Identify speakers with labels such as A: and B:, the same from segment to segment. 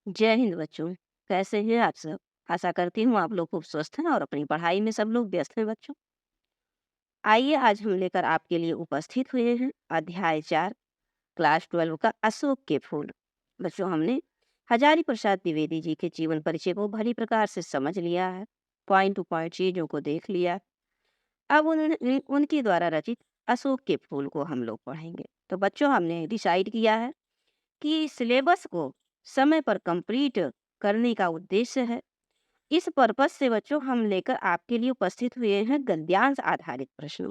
A: जय हिंद बच्चों। कैसे हैं आप सब? आशा करती हूँ आप लोग खूब स्वस्थ हैं और अपनी पढ़ाई में सब लोग व्यस्त हैं बच्चों। आइए आज हम लेकर आपके लिए उपस्थित हुए हैं अध्याय 4 क्लास 12 का अशोक के फूल। बच्चों, हमने हजारी प्रसाद द्विवेदी जी के जीवन परिचय को भली प्रकार से समझ लिया है। पॉइंट टू पॉइंट चीजों को देख लिया। अब उनके द्वारा रचित अशोक के फूल को हम लोग पढ़ेंगे। तो बच्चों, हमने डिसाइड किया है कि सिलेबस को समय पर कंप्लीट करने का उद्देश्य है। इस पर्पस से बच्चों हम लेकर आपके लिए उपस्थित हुए हैं गद्यांश आधारित प्रश्नों।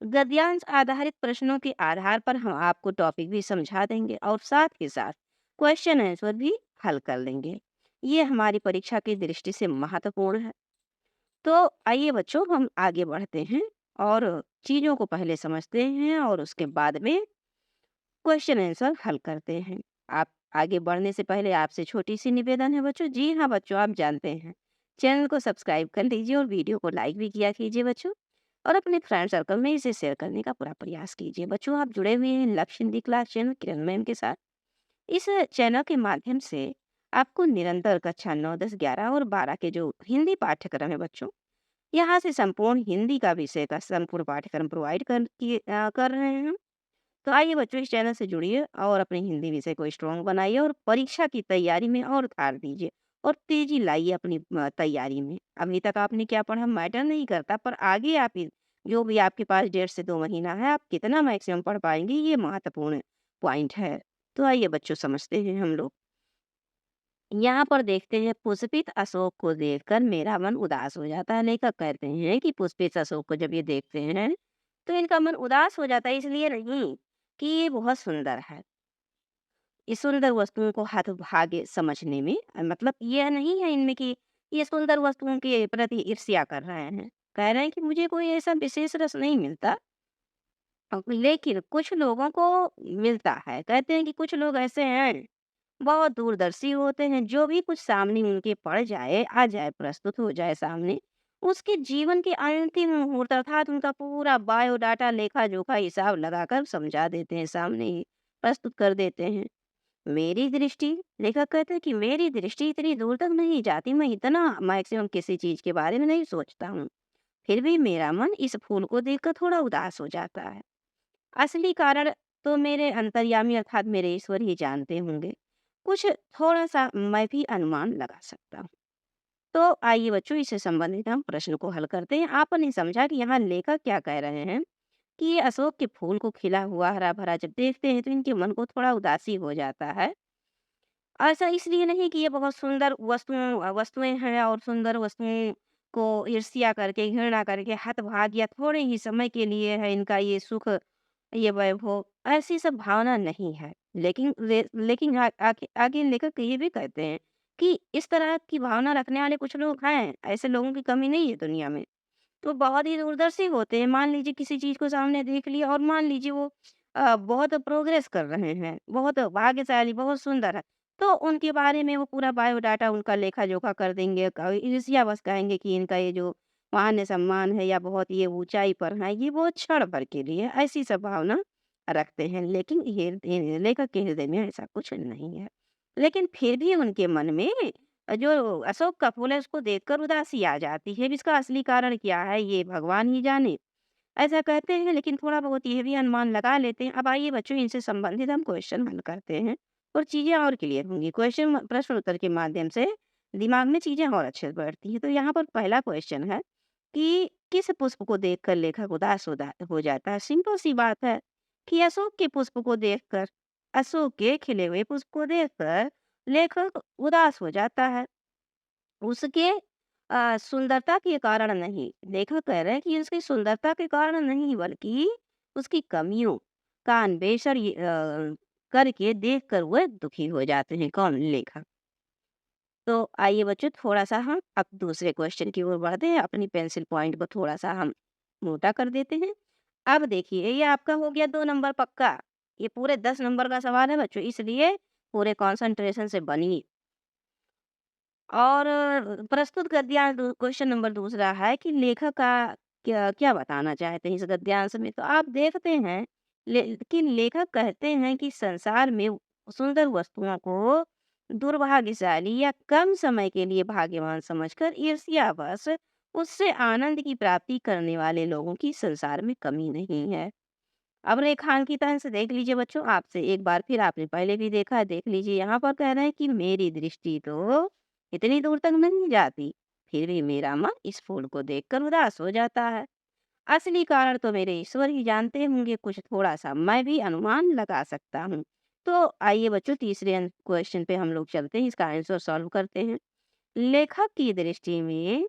A: गद्यांश आधारित प्रश्नों के आधार पर हम आपको टॉपिक भी समझा देंगे और साथ के साथ क्वेश्चन आंसर भी हल कर लेंगे। ये हमारी परीक्षा की दृष्टि से महत्वपूर्ण है। तो आइए बच्चों, हम आगे बढ़ते हैं और चीजों को पहले समझते हैं और उसके बाद में क्वेश्चन आंसर हल करते हैं। आप आगे बढ़ने से पहले आपसे छोटी सी निवेदन है बच्चों। जी हाँ बच्चों, आप जानते हैं, चैनल को सब्सक्राइब कर लीजिए और वीडियो को लाइक भी किया कीजिए बच्चों। और अपने फ्रेंड सर्कल में इसे शेयर करने का पूरा प्रयास कीजिए बच्चों। आप जुड़े हुए हैं लक्ष्य हिंदी क्लास चैनल किरण मैम के साथ। इस चैनल के माध्यम से आपको निरंतर कक्षा 9, 10, 11 और 12 के जो हिंदी पाठ्यक्रम है बच्चों, यहाँ से संपूर्ण हिंदी का विषय का संपूर्ण पाठ्यक्रम प्रोवाइड कर रहे हैं। तो आइए बच्चों, इस चैनल से जुड़िए और अपने हिंदी विषय को स्ट्रॉन्ग बनाइए और परीक्षा की तैयारी में और उतार दीजिए और तेजी लाइए अपनी तैयारी में। अभी तक आपने क्या पढ़ा मैटर नहीं करता, पर आगे जो भी आपके पास 1.5 से 2 महीना है, आप कितना मैक्सिमम पढ़ पाएंगे, ये महत्वपूर्ण पॉइंट है। तो आइए बच्चों, समझते हैं हम लोग। यहाँ पर देखते हैं, पुष्पित अशोक को देखकर मेरा मन उदास हो जाता है। लेखक कहते हैं कि पुष्पित अशोक को जब ये देखते हैं तो इनका मन उदास हो जाता है, इसलिए नहीं कि ये बहुत सुंदर है। इस सुंदर वस्तुओं को हतभाग्य समझने में मतलब यह नहीं है इनमें कि ये सुंदर वस्तुओं के प्रति ईर्ष्या कर रहे हैं। कह रहे हैं कि मुझे कोई ऐसा विशेष रस नहीं मिलता, लेकिन कुछ लोगों को मिलता है। कहते हैं कि कुछ लोग ऐसे हैं, बहुत दूरदर्शी होते हैं, जो भी कुछ सामने उनके पड़ जाए, आ जाए, प्रस्तुत हो जाए सामने, उसके जीवन के अंतिम मुहूर्त अर्थात उनका पूरा बायोडाटा, लेखा-जोखा, हिसाब लगाकर समझा देते हैं, सामने ही प्रस्तुत कर देते हैं। मेरी दृष्टि, लेखक कहते हैं कि मेरी दृष्टि इतनी दूर तक नहीं जाती, मैं इतना मैक्सिमम किसी चीज़ के बारे में नहीं सोचता हूँ। फिर भी मेरा मन इस फूल को देखकर थोड़ा उदास हो जाता है। असली कारण तो मेरे अंतर्यामी अर्थात मेरे ईश्वर ही जानते होंगे। कुछ थोड़ा-सा मैं भी अनुमान लगा सकता हूँ। तो आइए बच्चों, इससे संबंधित हम प्रश्न को हल करते हैं। आपने समझा कि यहाँ लेखक क्या कह रहे हैं कि ये अशोक के फूल को खिला हुआ हरा-भरा जब देखते हैं तो इनके मन को थोड़ा उदासी हो जाता है। ऐसा इसलिए नहीं कि ये बहुत सुंदर वस्तुएँ हैं और सुंदर वस्तुओं को ईर्ष्या करके, घृणा करके, हतभाग या थोड़े ही समय के लिए है इनका ये सुख, ये वैभव, ऐसी सब भावना नहीं है। लेकिन आगे लेखक ये भी कहते हैं कि इस तरह की भावना रखने वाले कुछ लोग हैं, ऐसे लोगों की कमी नहीं है दुनिया में। तो बहुत ही दूरदर्शी होते हैं। मान लीजिए किसी चीज़ को सामने देख लिया और मान लीजिए वो बहुत प्रोग्रेस कर रहे हैं, बहुत भाग्यशाली, बहुत सुंदर है, तो उनके बारे में वो पूरा बायोडाटा उनका लेखा-जोखा कर देंगे। ईर्ष्यावश कहेंगे कि इनका ये जो मान-सम्मान है या बहुत ये ऊँचाई पर है, ये बहुत क्षण भर के लिए है, ऐसी सब भावना रखते हैं। लेकिन ये लेखक के हृदय में ऐसा कुछ नहीं है। लेकिन फिर भी उनके मन में जो अशोक का फूल है उसको देखकर उदासी आ जाती है। अब इसका असली कारण क्या है, ये भगवान ही जाने। ऐसा कहते हैं, लेकिन थोड़ा बहुत ये भी अनुमान लगा लेते हैं। अब आइए बच्चों, इनसे संबंधित हम क्वेश्चन हल करते हैं और चीज़ें और क्लियर होंगी। प्रश्न उत्तर के माध्यम से दिमाग में चीज़ें और अच्छे से बैठती हैं। तो यहाँ पर पहला क्वेश्चन है कि किस पुष्प को देखकर लेखक उदास हो जाता है? सिंपल सी बात है कि अशोक के पुष्प को देखकर, अशोक के खिले हुए पुष्प को देखकर लेखक उदास हो जाता है। उसके सुंदरता के कारण नहीं, लेखक कह रहे हैं कि उसकी सुंदरता के कारण नहीं, बल्कि उसकी कमियों का अन्वेषण करके देखकर वह दुखी हो जाते हैं। कौन? लेखक। तो आइए बच्चों, थोड़ा-सा हम अब दूसरे क्वेश्चन की ओर बढ़ते हैं। अपनी पेंसिल पॉइंट को थोड़ा-सा हम मोटा कर देते हैं। अब देखिए, ये आपका हो गया 2 नंबर पक्का। ये पूरे 10 नंबर का सवाल है बच्चों, इसलिए पूरे कंसंट्रेशन से बनिए। और प्रस्तुत गद्यांश क्वेश्चन नंबर दूसरा है कि लेखक का क्या क्या बताना चाहते हैं इस गद्यांश में। तो आप देखते हैं कि लेखक कहते हैं कि संसार में सुंदर वस्तुओं को दुर्भाग्यशाली या कम समय के लिए भाग्यवान समझकर ईर्ष्यावश उससे आनंद की प्राप्ति करने वाले लोगों की संसार में कमी नहीं है। अब रेखांकितन से देख लीजिए बच्चों, आपसे एक बार फिर आपने पहले भी देखा है, देख लीजिए यहाँ पर कह रहे हैं कि मेरी दृष्टि तो इतनी दूर तक नहीं जाती, फिर भी मेरा मन इस फूल को देखकर उदास हो जाता है। असली कारण तो मेरे ईश्वर ही जानते होंगे, कुछ थोड़ा सा मैं भी अनुमान लगा सकता हूँ। तो आइए बच्चों, तीसरे क्वेश्चन पे हम लोग चलते हैं, इसका आंसर सॉल्व करते हैं। लेखक की दृष्टि में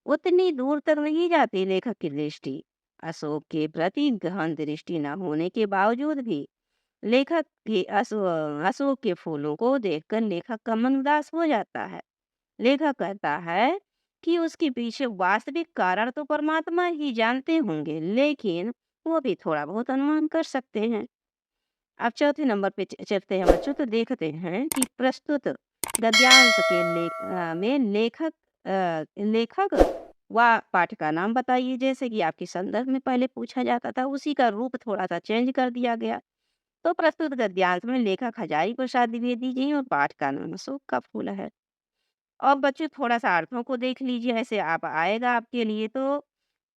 A: उतनी दूर तक नहीं जाती लेखक की दृष्टि। अशोक के प्रति गहन दृष्टि न होने के बावजूद भी लेखक के अशोक के फूलों को देखकर लेखक का मन उदास हो जाता है। लेखक कहता है कि उसके पीछे वास्तविक कारण तो परमात्मा ही जानते होंगे, लेकिन वो भी थोड़ा बहुत अनुमान कर सकते हैं। अब चौथे नंबर पे चलते हैं बच्चों, तो देखते हैं कि प्रस्तुत गद्यांश के में लेखक व पाठ का नाम बताइए। जैसे कि आपके संदर्भ में पहले पूछा जाता था, उसी का रूप थोड़ा सा चेंज कर दिया गया। तो प्रस्तुत गद्यांश में लेखक हजारी प्रसाद द्विवेदी जी और पाठ का नाम अशोक का फूल है। अब बच्चों थोड़ा सा अर्थों को देख लीजिए, ऐसे आप आएगा आपके लिए। तो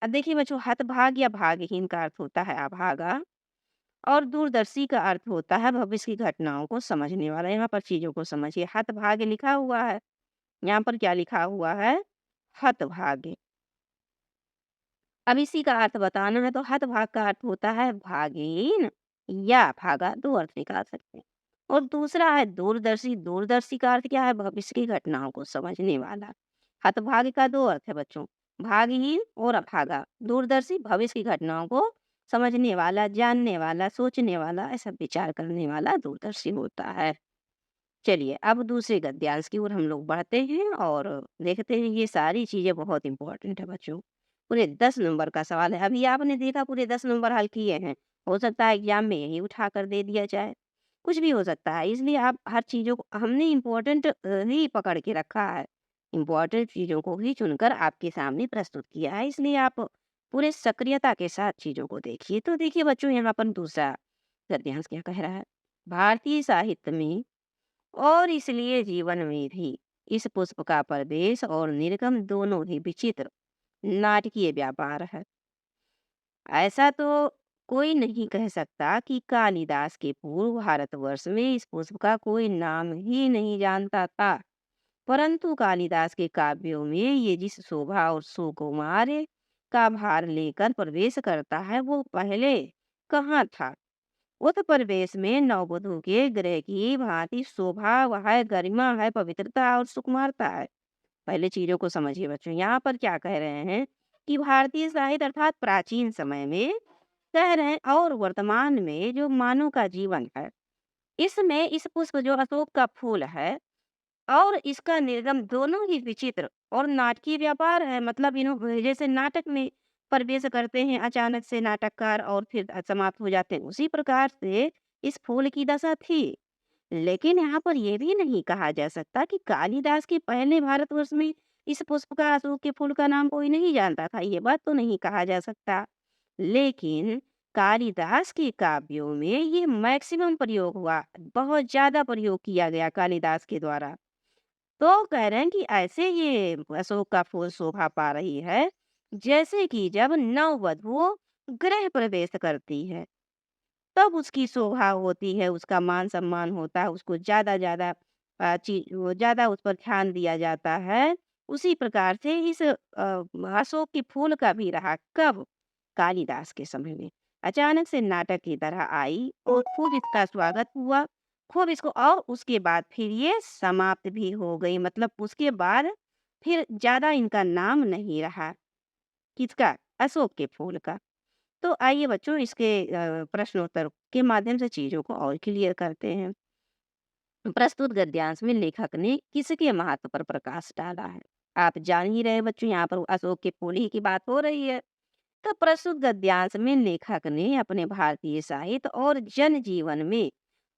A: अब देखिए बच्चों, हतभाग या भागहीन का अर्थ होता है अभागा, और दूरदर्शी का अर्थ होता है भविष्य की घटनाओं को समझने वाला। यहाँ पर चीजों को समझिए, हतभाग्य लिखा हुआ है, यहाँ पर क्या लिखा हुआ है, हतभाग्य। अब इसी का अर्थ बताना है, तो हतभाग का अर्थ होता है भागीन या भागा, दो अर्थ निकाल सकते हैं। और दूसरा है दूरदर्शी। दूरदर्शी का अर्थ क्या है, भविष्य की घटनाओं को समझने वाला। हतभाग्य का दो अर्थ है बच्चों, भागहीन और अभागा। दूरदर्शी भविष्य की घटनाओं को समझने वाला, जानने वाला, सोचने वाला, ऐसा विचार करने वाला दूरदर्शी होता है। चलिए अब दूसरे गद्यांश की ओर हम लोग बढ़ते हैं और देखते हैं। ये सारी चीजें बहुत इंपॉर्टेंट है बच्चों, पूरे 10 नंबर का सवाल है। अभी आपने देखा पूरे 10 नंबर हल किए हैं, हो सकता है एग्जाम में यही उठा कर दे दिया जाए, कुछ भी हो सकता है। इसलिए आप हर चीजों को हमने इम्पोर्टेंट ही पकड़ के रखा है, इम्पोर्टेंट चीजों को ही चुनकर आपके सामने प्रस्तुत किया है। इसलिए आप पूरे सक्रियता के साथ चीजों को देखिए। तो देखिए बच्चों, यहाँ पर दूसरा गद्यांश क्या कह रहा है, भारतीय साहित्य में और इसलिए जीवन में भी इस पुष्प का प्रवेश और निर्गम दोनों ही विचित्र नाटकीय व्यापार है। ऐसा तो कोई नहीं कह सकता कि कालिदास के पूर्व भारतवर्ष में इस पुष्प का कोई नाम ही नहीं जानता था, परंतु कालिदास के काव्यों में ये जिस शोभा और सुकुमार का भार लेकर प्रवेश करता है, वो पहले कहाँ था। उत्प्रवेश में नववधु के गृह की भांति शोभा वह है, गरिमा है, पवित्रता और सुकुमारता है। पहले चीजों को समझिए बच्चों, यहाँ पर क्या कह रहे हैं कि भारतीय साहित्य अर्थात प्राचीन समय में कह रहे हैं और वर्तमान में जो मानव का जीवन है, इसमें इस पुष्प जो अशोक का फूल है और इसका निर्गम दोनों ही विचित्र और नाटकीय व्यापार है। मतलब इन्हों जैसे नाटक में प्रवेश करते हैं अचानक से नाटककार और फिर समाप्त हो जाते हैं, उसी प्रकार से इस फूल की दशा थी। लेकिन यहाँ पर यह भी नहीं कहा जा सकता कि कालिदास के पहले भारतवर्ष में इस पुष्प का, अशोक के फूल का नाम कोई नहीं जानता था, ये बात तो नहीं कहा जा सकता। लेकिन कालिदास के काव्यों में ये मैक्सिमम प्रयोग हुआ, बहुत ज्यादा प्रयोग किया गया कालिदास के द्वारा। तो कह रहे हैं कि ऐसे ये अशोक का फूल शोभा पा रही है, जैसे कि जब नववधु गृह प्रवेश करती है तब उसकी शोभा होती है, उसका मान सम्मान होता है, उसको ज्यादा ज्यादा वो ज्यादा उस पर ध्यान दिया जाता है। उसी प्रकार से इस अशोक के फूल का भी रहा। कब, कालिदास के समय में अचानक से नाटक की तरह आई और खूब इसका स्वागत हुआ, खूब इसको, और उसके बाद फिर ये समाप्त भी हो गई। मतलब उसके बाद फिर ज्यादा इनका नाम नहीं रहा। किसका, अशोक के फूल का। तो आइए बच्चों, इसके प्रश्नोत्तर के माध्यम से चीजों को और क्लियर करते हैं। प्रस्तुत गद्यांश में लेखक ने किसके महत्व पर प्रकाश डाला है। आप जान ही रहे बच्चों, यहाँ पर अशोक के फूल ही की बात हो रही है। तो प्रस्तुत गद्यांश में लेखक ने अपने भारतीय साहित्य और जनजीवन में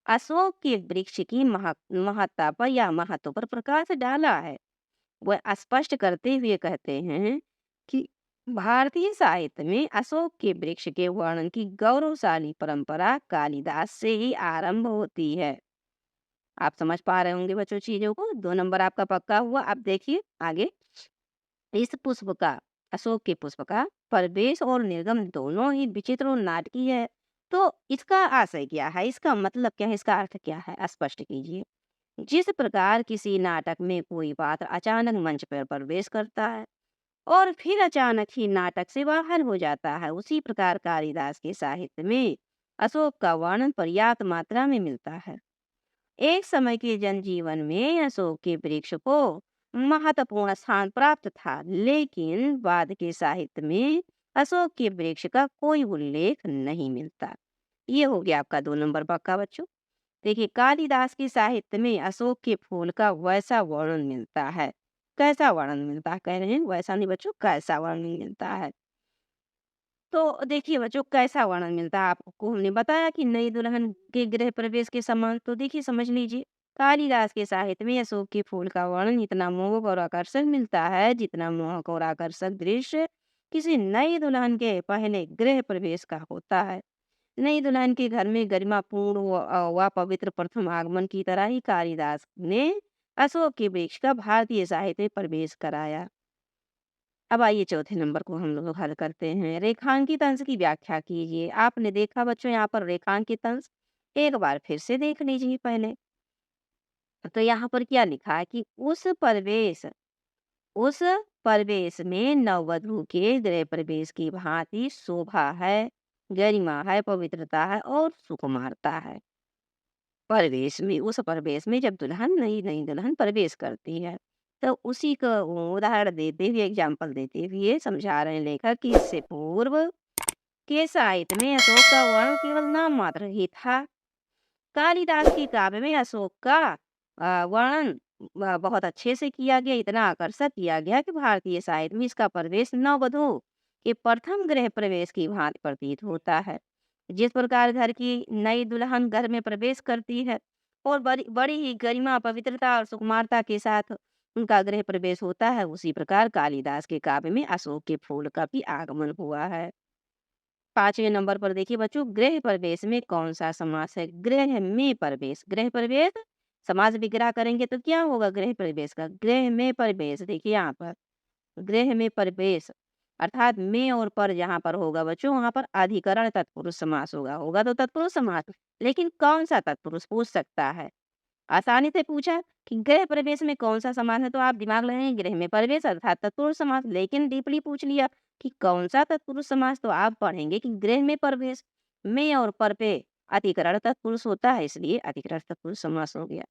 A: अशोक के वृक्ष की महत्ता पर या महत्व पर प्रकाश डाला है। वह स्पष्ट करते हुए कहते हैं कि भारतीय साहित्य में अशोक के वृक्ष के वर्णन की गौरवशाली परंपरा कालिदास से ही आरंभ होती है। आप समझ पा रहे होंगे बच्चों चीज़ों को। 2 नंबर आपका पक्का हुआ। अब देखिए आगे, इस पुष्प का, अशोक के पुष्प का प्रवेश और निर्गम दोनों ही विचित्र और नाटकीय है। तो इसका आशय क्या है? इसका मतलब क्या है? इसका अर्थ क्या है? स्पष्ट कीजिए। जिस प्रकार किसी नाटक में कोई पात्र अचानक मंच पर प्रवेश करता है और फिर अचानक ही नाटक से बाहर हो जाता है, उसी प्रकार कालिदास के साहित्य में अशोक का वर्णन पर्याप्त मात्रा में मिलता है। एक समय के जनजीवन में अशोक के वृक्ष को महत्वपूर्ण स्थान प्राप्त था, लेकिन बाद के साहित्य में अशोक के वृक्ष का कोई उल्लेख नहीं मिलता। ये हो गया आपका 2 नंबर पक्का बच्चों। देखिए, कालिदास के साहित्य में अशोक के फूल का वैसा वर्णन मिलता है। कैसा वर्णन मिलता है? कह रहे हैं वैसा नहीं बच्चों, कैसा वर्णन मिलता है। तो देखिए बच्चों, कैसा वर्णन मिलता है आपको, हमने बताया कि नई दुल्हन के गृह प्रवेश के समान। तो देखिए समझ लीजिए, कालिदास के साहित्य में अशोक के फूल का वर्णन इतना मोहक और आकर्षक मिलता है, जितना मोहक और आकर्षक दृश्य किसी नई दुल्हन के पहले गृह प्रवेश का होता है। नई दुल्हन के घर में गरिमापूर्ण व पवित्र प्रथम आगमन की तरह ही कालिदास ने अशोक के वृक्ष का भारतीय साहित्य में प्रवेश कराया। अब आइए चौथे नंबर को हम लोग हल करते हैं। रेखांकित अंश की व्याख्या कीजिए। आपने देखा बच्चों यहाँ पर रेखांकित अंश, एक बार फिर से देख लीजिए पहले। तो यहाँ पर क्या लिखा है कि उस प्रवेश में नववधु के गृह प्रवेश की भांति शोभा है, गरिमा है, पवित्रता है और सुकुमारता है। उस प्रवेश में जब नई नई दुल्हन प्रवेश करती है, तो उसी का उदाहरण देते हुए, एग्जाम्पल देते हुए समझा रहे हैं लेखक कि इससे पूर्व के साहित्य में अशोक का वर्णन केवल नाम मात्र ही था। कालिदास की काव्य में अशोक का वर्णन बहुत अच्छे से किया गया, इतना आकर्षक किया गया कि भारतीय साहित्य में इसका प्रवेश नववधु के प्रथम गृह प्रवेश की भांति प्रतीत होता है। जिस प्रकार घर की नई दुल्हन घर में प्रवेश करती है और बड़ी बड़ी ही गरिमा, पवित्रता और सुकुमारता के साथ उनका गृह प्रवेश होता है, उसी प्रकार कालिदास के काव्य में अशोक के फूल का भी आगमन हुआ है। 5वें नंबर पर देखिए बच्चों, गृह प्रवेश में कौन सा समास है? गृह में प्रवेश, गृह प्रवेश समास विग्रह करेंगे तो क्या होगा गृह प्रवेश का? गृह में प्रवेश, देखिए यहाँ पर गृह में प्रवेश अर्थात में और पर जहाँ पर होगा बच्चों, वहां पर अधिकरण तत्पुरुष समास होगा। होगा तो तत्पुरुष समास, लेकिन कौन सा तत्पुरुष पूछ सकता है। आसानी से पूछा कि गृह प्रवेश में कौन सा समास है, तो आप दिमाग लगाएंगे गृह में प्रवेश अर्थात तत्पुरुष समास। लेकिन डीपली पूछ लिया कि कौन सा तत्पुरुष समास, तो आप पढ़ेंगे कि गृह में प्रवेश, में और पर पे अधिकरण तत्पुरुष होता है, इसलिए अधिकरण तत्पुरुष समास हो गया।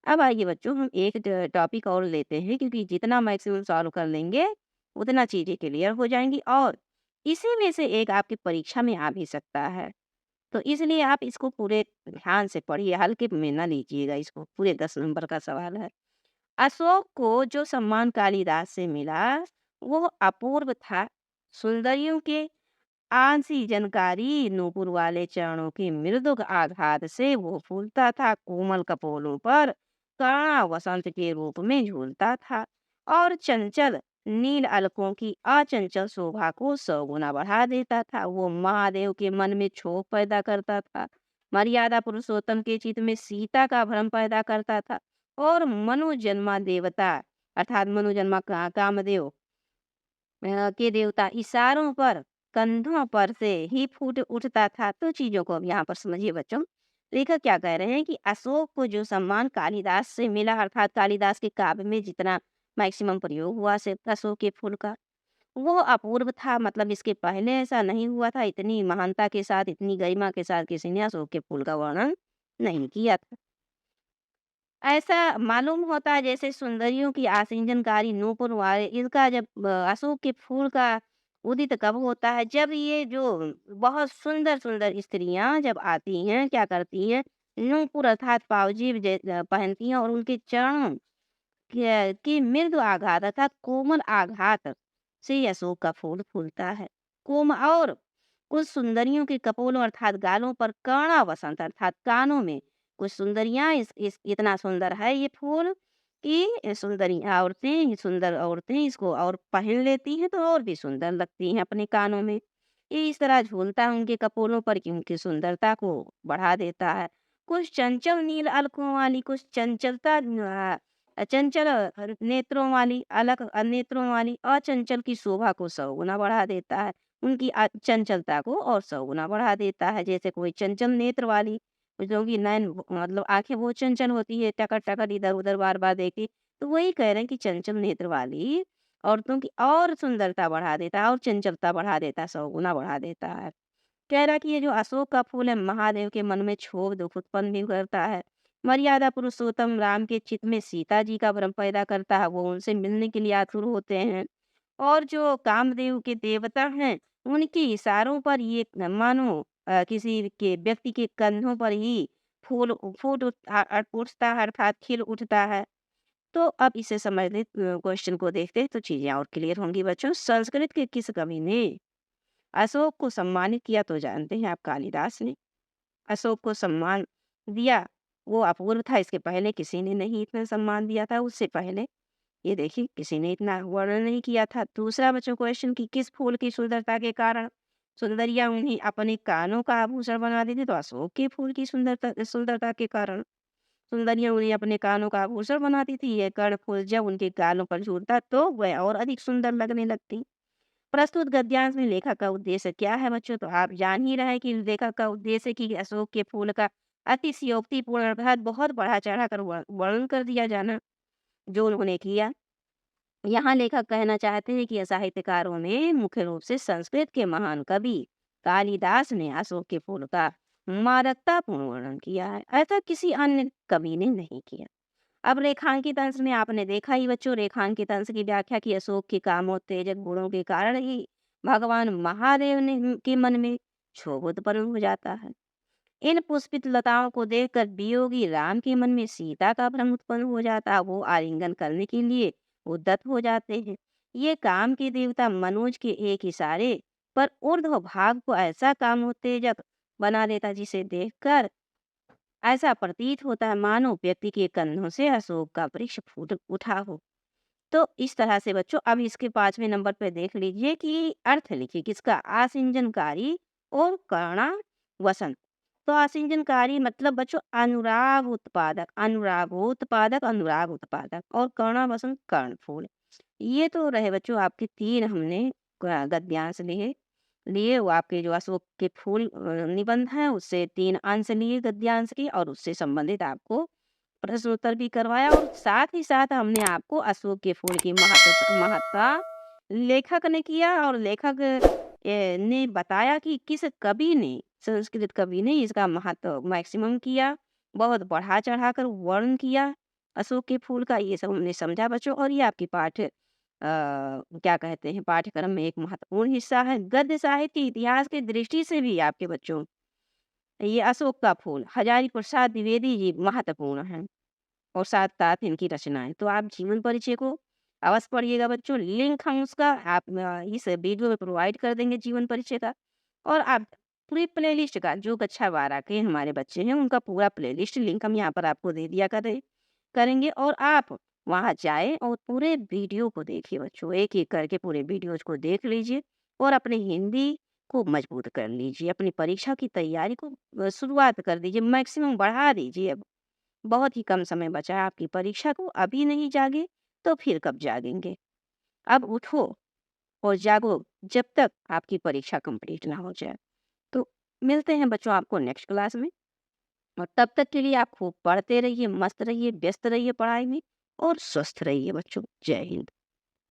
A: अब आइए बच्चों, हम एक टॉपिक और लेते हैं, क्योंकि जितना मैक्सिमम सॉल्व कर लेंगे उतना चीजें क्लियर हो जाएंगी और इसी में से एक आपकी परीक्षा में आ भी सकता है। तो इसलिए आप इसको पूरे ध्यान से पढ़िए, हल्के में ना लीजिएगा इसको। पूरे 10 नंबर का सवाल है। अशोक को जो सम्मान कालिदास से मिला वो अपूर्व था। सुंदरियों के आंसी जनकारी नूपुर वाले चरणों के मृदु आघात से वो फूलता था, कोमल कपोलों पर कणा वसंत के रूप में झूलता था और चंचल नील अलकों की अचंचल शोभा को 100 गुना बढ़ा देता था। वो महादेव के मन में क्षोभ पैदा करता था, मर्यादा पुरुषोत्तम के चित्त में सीता का भ्रम पैदा करता था और मनुजन्मा देवता अर्थात मनुजन्मा कामदेव के देवता इशारों पर कंधों पर से ही फूट उठता था। तो चीजों को अब यहाँ पर समझिए बच्चों, लेखक क्या कह रहे हैं कि अशोक को जो सम्मान कालिदास से मिला अर्थात कालिदास के काव्य में जितना मैक्सिमम प्रयोग हुआ से अशोक के फूल का, वो अपूर्व था। मतलब इसके पहले ऐसा नहीं हुआ था, इतनी महानता के साथ, इतनी गरिमा के साथ किसी ने अशोक के फूल का वर्णन नहीं किया था। ऐसा मालूम होता है जैसे सुंदरियों की आसिंजनकारी नूपुर वाले, इसका जब अशोक के फूल का उदित कब होता है? जब ये जो बहुत सुंदर सुंदर स्त्रियां जब आती हैं, क्या करती हैं, नूपुर अर्थात पावजीब पहनती हैं और उनके चरणों की मृदु आघात अर्थात कोमल आघात से अशोक का फूल फूलता है। कोम और कुछ सुंदरियों के कपोलों अर्थात गालों पर कर्ण वसंत अर्थात कानों में कुछ सुंदरियां इस इतना सुंदर है ये फूल कि सुंदर औरतें इसको और पहन लेती हैं तो और भी सुंदर लगती हैं अपने कानों में। ये इस तरह झूलता है उनके कपोलों पर कि उनकी सुंदरता को बढ़ा देता है। कुछ चंचल नील अलकों वाली, कुछ चंचल नेत्रों वाली, अलग नेत्रों वाली अचंचल की शोभा को 100 गुना बढ़ा देता है। उनकी चंचलता को और 100 गुना बढ़ा देता है। जैसे कोई चंचल नेत्र वाली, जो कि नैन मतलब आँखें बहुत चंचल होती है, टकर-टकर इधर-उधर बार-बार देखती, तो वही कह रहे हैं कि चंचल नेत्र वाली औरतों की और सुंदरता बढ़ा देता है और चंचलता बढ़ा देता है, 100 गुना बढ़ा देता है। कह रहा कि ये जो अशोक का फूल है महादेव के मन में क्षोभ दुख उत्पन्न भी करता है। मर्यादा पुरुषोत्तम राम के चित्त में सीता जी का भ्रम पैदा करता है, वो उनसे मिलने के लिए आतुर होते हैं। और जो कामदेव के देवता हैं, उनके इशारों पर ये मानो किसी के व्यक्ति के कंधों पर ही फूल उठता है, अर्थात खिल उठता है। तो अब इसे संबंधित क्वेश्चन को देखते हैं तो चीजें और क्लियर होंगी बच्चों। संस्कृत के किस कवि ने अशोक को सम्मानित किया तो जानते हैं आप, कालिदास ने अशोक को सम्मान दिया। वो अपूर्व था, इसके पहले किसी ने नहीं इतना सम्मान दिया था। उससे पहले ये देखिए किसी ने इतना वर्णन नहीं किया था। दूसरा बच्चों क्वेश्चन की किस फूल की सुंदरता के कारण सुंदरिया उन्हें अपने कानों का आभूषण बना देती, तो अशोक के फूल की सुंदरता सुंदरता के कारण सुंदरिया उन्हें अपने कानों का आभूषण बनाती थी। यह कर्णफूल जब उनके गालों पर झूलता तो वह और अधिक सुंदर लगने लगती। प्रस्तुत गद्यांश में लेखक का उद्देश्य क्या है बच्चों? तो आप जान ही रहे हैं कि लेखक का उद्देश्य है कि अशोक के फूल का अतिशयोक्तिपूर्ण अर्थात बहुत बढ़ा चढ़ाकर वर्णन कर दिया जाना, जो उन्होंने किया। यहाँ लेखक कहना चाहते हैं कि साहित्यकारों में मुख्य रूप से संस्कृत के महान कवि कालिदास ने अशोक के फूल का मादकतापूर्ण वर्णन किया है, ऐसा किसी अन्य कवि ने नहीं किया। अब रेखांकित अंश में आपने देखा ही बच्चों, रेखांकित अंश की व्याख्या की अशोक के कामोत्तेजक गुणों के कारण ही भगवान महादेव ने के मन में क्षोभ उत्पन्न हो जाता है। इन पुष्पित लताओं को देखकर वियोगी राम के मन में सीता का भ्रम उत्पन्न हो जाता है। वो आलिंगन करने के लिए उद्यत हो जाते हैं। ये काम के देवता मनोज के एक इशारे पर ऊर्ध्व भाग को ऐसा कामोत्तेजक बना देता, जिसे देखकर ऐसा प्रतीत होता है मानो व्यक्ति के कंधों से अशोक का वृक्ष फूट उठा हो। तो इस तरह से बच्चों अब इसके 5वें नंबर पे देख लीजिए कि अर्थ लिखिए किसका, आसिंजनकारी और कर्णा वसंत। तो आसिंजनकारी मतलब बच्चों अनुराग उत्पादक, अनुरागोत्पादक, अनुराग उत्पादक, और कर्णा वसंत कर्णफूल। ये तो रहे बच्चों आपके 3 हमने गद्यांश लिए लिए वो आपके जो अशोक के फूल निबंध है उससे 3 अंश लिए गद्यांश के, और उससे संबंधित आपको प्रश्नोत्तर भी करवाया, और साथ ही साथ हमने आपको अशोक के फूल की महत्ता लेखक ने किया, और लेखक ने बताया कि किस कवि ने, संस्कृत कवि ने इसका महत्व मैक्सिमम किया, बहुत बढ़ा चढ़ाकर वर्णन किया अशोक के फूल का। ये सब हमने समझा बच्चों, और ये आपकी क्या कहते हैं पाठ्यक्रम में एक महत्वपूर्ण हिस्सा है। गद्य साहित्य इतिहास की दृष्टि से भी आपके बच्चों ये अशोक का फूल हजारी प्रसाद द्विवेदी जी महत्वपूर्ण हैं, और साथ-साथ इनकी रचनाएँ। तो आप जीवन परिचय को अवश्य पढ़िएगा बच्चों। लिंक हम उसका आप इस वीडियो में प्रोवाइड कर देंगे जीवन परिचय का, और आप पूरी प्लेलिस्ट का जो कक्षा 12 के हमारे बच्चे हैं उनका पूरा प्लेलिस्ट लिंक हम यहाँ पर आपको दे दिया करेंगे, और आप वहाँ जाएँ और पूरे वीडियो को देखिए बच्चों। एक-एक करके पूरे वीडियोज़ को देख लीजिए और अपनी हिंदी को मजबूत कर लीजिए। अपनी परीक्षा की तैयारी को शुरुआत कर दीजिए, मैक्सिमम बढ़ा दीजिए अब। बहुत ही कम समय बचा है आपकी परीक्षा को, अभी नहीं जागे तो फिर कब जागेंगे? अब उठो और जागो जब तक आपकी परीक्षा कंप्लीट ना हो जाए। तो मिलते हैं बच्चों आपको नेक्स्ट क्लास में, और तब तक के लिए आप खूब पढ़ते रहिए, मस्त रहिए, व्यस्त रहिए पढ़ाई में, और स्वस्थ रहिए बच्चों। जय हिंद।